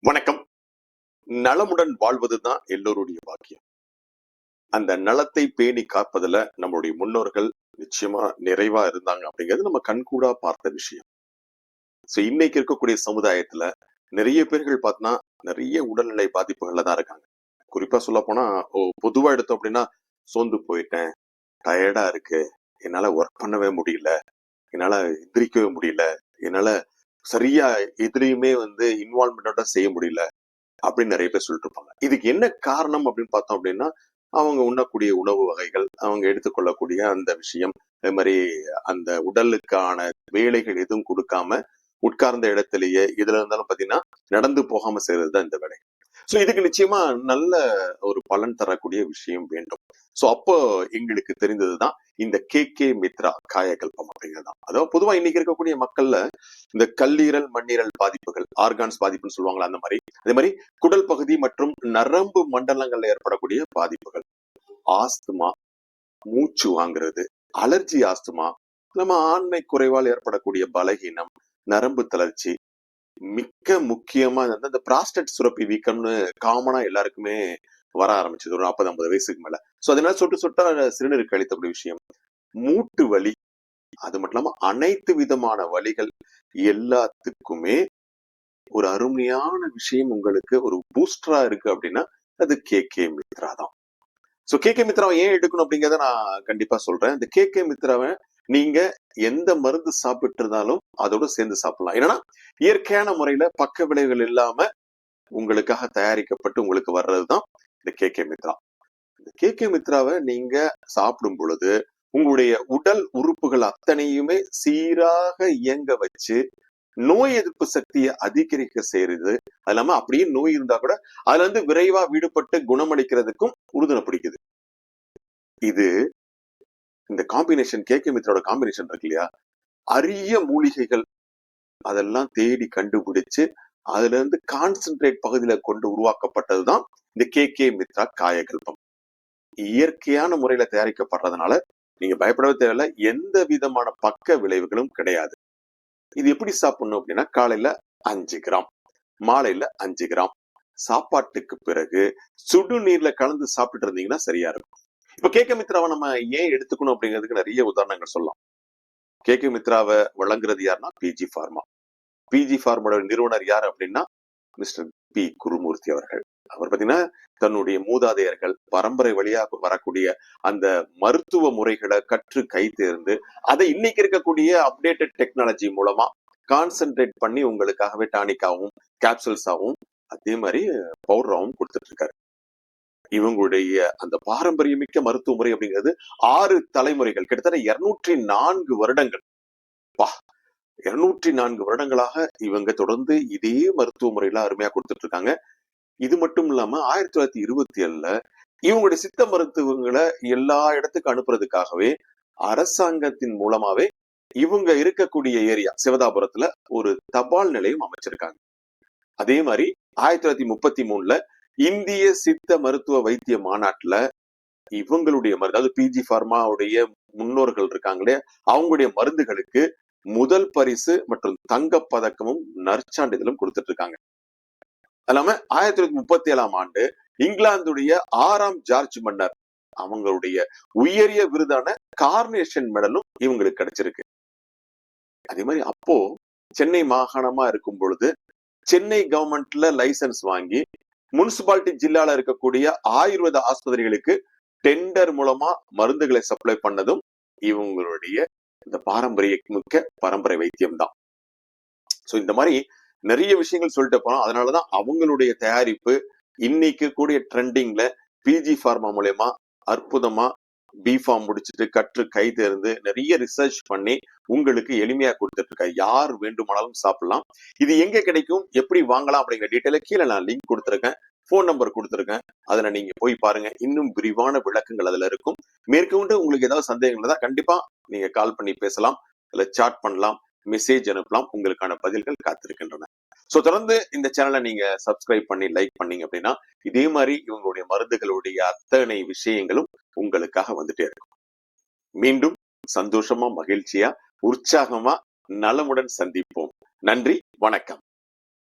வணக்கம். நலமுடன் வாழ்வதுதான் எல்லோருடைய பாக்கியம். அந்த நலத்தை பேணி காப்பதுல நம்மளுடைய முன்னோர்கள் நிச்சயமா நிறைவா இருந்தாங்க அப்படிங்கிறது நம்ம கண்கூடா பார்த்த விஷயம். இன்னைக்கு இருக்கக்கூடிய சமுதாயத்துல நிறைய பேர்கள் பார்த்தோம்னா நிறைய உடல்நிலை பாதிப்புகள்ல தான் இருக்காங்க. குறிப்பா சொல்ல போனா பொதுவா எடுத்தோம் அப்படின்னா, சோர்ந்து போயிட்டேன், டயர்டா இருக்கு, என்னால ஒர்க் பண்ணவே முடியல, என்னால எந்திரிக்கவே முடியல, என்னால சரியா எதுலையுமே இன்வால்மெண்டோட செய்ய முடியல அப்படின்னு நிறைய பேர் சொல்லிட்டு இருப்பாங்க. இதுக்கு என்ன காரணம் அப்படின்னு பார்த்தோம் அப்படின்னா, அவங்க உண்ணக்கூடிய உணவு வகைகள், அவங்க எடுத்துக்கொள்ளக்கூடிய அந்த விஷயம், அதே மாதிரி அந்த உடலுக்கான வேலைகள் எதுவும் கொடுக்காம உட்கார்ந்த இடத்திலேயே இதுல இருந்தாலும் பாத்தீங்கன்னா நடந்து போகாம செய்யறதுதான் இந்த வேலை. இதுக்கு நிச்சயமா நல்ல ஒரு பலன் தரக்கூடிய விஷயம் வேண்டும். அப்போ எங்களுக்கு தெரிந்ததுதான் இந்த KK மித்ரா காயகல்பம் அப்படிங்கிறதுதான். அதாவது பொதுவா இன்னைக்கு இருக்கக்கூடிய மக்கள்ல இந்த கல்லீரல் மண்ணீரல் பாதிப்புகள், ஆர்கான்ஸ் பாதிப்புன்னு சொல்லுவாங்களா, அந்த மாதிரி, அதே மாதிரி குடல் பகுதி மற்றும் நரம்பு மண்டலங்கள்ல ஏற்படக்கூடிய பாதிப்புகள், ஆஸ்துமா, மூச்சு வாங்குறது, அலர்ஜி ஆஸ்துமா, நம்ம ஆண்மை குறைவால் ஏற்படக்கூடிய பலகீனம், நரம்பு தளர்ச்சி, மிக்க முக்கியமா இந்த பிராஸ்டேட் சுரப்பி வீக்கம்னு காமனா எல்லாருக்குமே வர ஆரம்பிச்சது ஒரு 40-50 வயசுக்கு மேல. அதனால சொட்டு சொட்டா சிறுநீர் கழித்தக்கூடிய விஷயம், மூட்டு வலி, அது மட்டும் இல்லாம அனைத்து விதமான வலிகள் எல்லாத்துக்குமே ஒரு அருமையான விஷயம் உங்களுக்கு ஒரு பூஸ்டரா இருக்கு அப்படின்னா அது KK மித்ரா தான். KK மித்ராவை ஏன் எடுக்கணும் அப்படிங்கிறத நான் கண்டிப்பா சொல்றேன். இந்த KK மித்ராவை நீங்க எந்த மருந்து சாப்பிட்டு இருந்தாலும் அதோட சேர்ந்து சாப்பிடலாம். ஏன்னா இயற்கையான முறையில பக்க விளைவுகள் இல்லாம உங்களுக்காக தயாரிக்கப்பட்டு உங்களுக்கு வர்றதுதான் இந்த KK மித்ரா. இந்த KK மித்ராவை நீங்க சாப்பிடும் பொழுது உங்களுடைய உடல் உறுப்புகள் அத்தனையுமே சீராக இயங்க வச்சு நோய் எதிர்ப்பு சக்தியை அதிகரிக்க செய்யறது. அது இல்லாம அப்படியே நோய் இருந்தா கூட அதுல விரைவா விடுபட்டு குணமளிக்கிறதுக்கும் உறுதுணை பிடிக்குது. இது இந்த காம்பினேஷன் KK மித்ராவோட காம்பினேஷன் இருக்கு இல்லையா, அரிய மூலிகைகள் அதெல்லாம் தேடி கண்டுபிடிச்சு அதுல இருந்து கான்சென்ட்ரேட் பகுதியில கொண்டு உருவாக்கப்பட்டதுதான் இந்த KK மித்ரா காயகல்பம். இயற்கையான முறையில தயாரிக்கப்படுறதுனால நீங்க பயப்படவே தேவையில்லை, எந்த விதமான பக்க விளைவுகளும் கிடையாது. இது எப்படி சாப்பிடணும் அப்படின்னா, காலையில 5 கிராம், மாலையில 5 கிராம், சாப்பாட்டுக்கு பிறகு சுடுநீர்ல கலந்து சாப்பிட்டு இருந்தீங்கன்னா சரியா இருக்கும். இப்ப KK மித்ராவை நம்ம ஏன் எடுத்துக்கணும் அப்படிங்கிறதுக்கு நிறைய உதாரணங்கள் சொல்லலாம். KK மித்ராவை வழங்குறது யாருன்னா PG ஃபார்மா. PG ஃபார்மோட நிறுவனர் யார் அப்படின்னா மிஸ்டர் P குருமூர்த்தி அவர்கள். அவர் பாத்தீங்கன்னா தன்னுடைய மூதாதையர்கள் பரம்பரை வழியாக வரக்கூடிய அந்த மருத்துவ முறைகளை கற்று கை தேர்ந்து அதை இன்னைக்கு இருக்கக்கூடிய அப்டேட்டட் டெக்னாலஜி மூலமா கான்சென்ட்ரேட் பண்ணி உங்களுக்காகவே டானிக்காவும் கேப்சூல்ஸாவும் அதே மாதிரி பவுடராவும் கொடுத்துட்டு இருக்காரு. இவங்களுடைய அந்த பாரம்பரியமிக்க மருத்துவ முறை அப்படிங்கிறது 6 தலைமுறைகள், கிட்டத்தட்ட 204 வருடங்கள். 204 வருடங்களாக இவங்க தொடர்ந்து இதே மருத்துவ முறையில அருமையா கொடுத்துட்டு இருக்காங்க. இது மட்டும் இல்லாம 1927ல இவங்களுடைய சித்த மருத்துவங்களை எல்லா இடத்துக்கும் அனுப்புறதுக்காகவே அரசாங்கத்தின் மூலமாவே இவங்க இருக்கக்கூடிய ஏரியா சிவதாபுரத்துல ஒரு தபால் நிலையம் அமைச்சிருக்காங்க. அதே மாதிரி 1933ல இந்திய சித்த மருத்துவ வைத்திய மாநாட்டுல இவங்களுடைய மருந்து, அதாவது PG ஃபார்மாவுடைய முன்னோர்கள் இருக்காங்களே அவங்களுடைய மருந்துகளுக்கு முதல் பரிசு மற்றும் தங்க பதக்கமும் நற்சான்றிதழும் கொடுத்துட்டு இருக்காங்க. அல்லாம 1937ஆம் ஆண்டு இங்கிலாந்துடைய 6ஆம் ஜார்ஜ் மன்னர் அவங்களுடைய உயரிய விருதான கார்னேஷன் மெடலும் இவங்களுக்கு கிடைச்சிருக்கு. அதே மாதிரி அப்போ சென்னை மாகாணமா இருக்கும் பொழுது சென்னை கவர்மெண்ட்ல லைசன்ஸ் வாங்கி முனிசிபாலிட்டி ஜில்லால இருக்கக்கூடிய ஆயுர்வேத ஆஸ்பத்திரிகளுக்கு டெண்டர் மூலமா மருந்துகளை சப்ளை பண்ணதும் இவங்களுடைய இந்த பாரம்பரிய மிக்க பரம்பரை வைத்தியம் தான். இந்த மாதிரி நிறைய விஷயங்கள் சொல்லிட்டு போனோம். அதனாலதான் அவங்களுடைய தயாரிப்பு இன்னைக்கு கூடிய ட்ரெண்டிங்ல PG ஃபார்மா மூலமா அற்புதமா B.Pharm முடிச்சுட்டு கற்று கை தேர்ந்து நிறைய ரிசர்ச் பண்ணி உங்களுக்கு எளிமையா கொடுத்துட்டு இருக்க. யார் வேண்டுமானாலும் சாப்பிடலாம். இது எங்க கிடைக்கும், எப்படி வாங்கலாம் அப்படிங்கிற டீட்டெயில கீழே நான் லிங்க் கொடுத்துருக்கேன், போன் நம்பர் கொடுத்துருக்கேன். அதுல நீங்க போய் பாருங்க, இன்னும் விரிவான விளக்கங்கள் அதுல இருக்கும். மேற்கொண்டு உங்களுக்கு ஏதாவது சந்தேகங்கள் தான் கண்டிப்பா நீங்க கால் பண்ணி பேசலாம், இல்ல சாட் பண்ணலாம், மெசேஜ் அனுப்பலாம். உங்களுக்கான பதில்கள் காத்திருக்கின்றன. தொடர்ந்து இந்த சேனலை நீங்க சப்ஸ்கிரைப் பண்ணி லைக் பண்ணீங்க அப்படின்னா இதே மாதிரி இவங்களுடைய மருந்துகளுடைய அத்தனை விஷயங்களும் உங்களுக்காக வந்துட்டே இருக்கும். மீண்டும் சந்தோஷமா, மகிழ்ச்சியா, உற்சாகமா, நலமுடன் சந்திப்போம். நன்றி, வணக்கம்.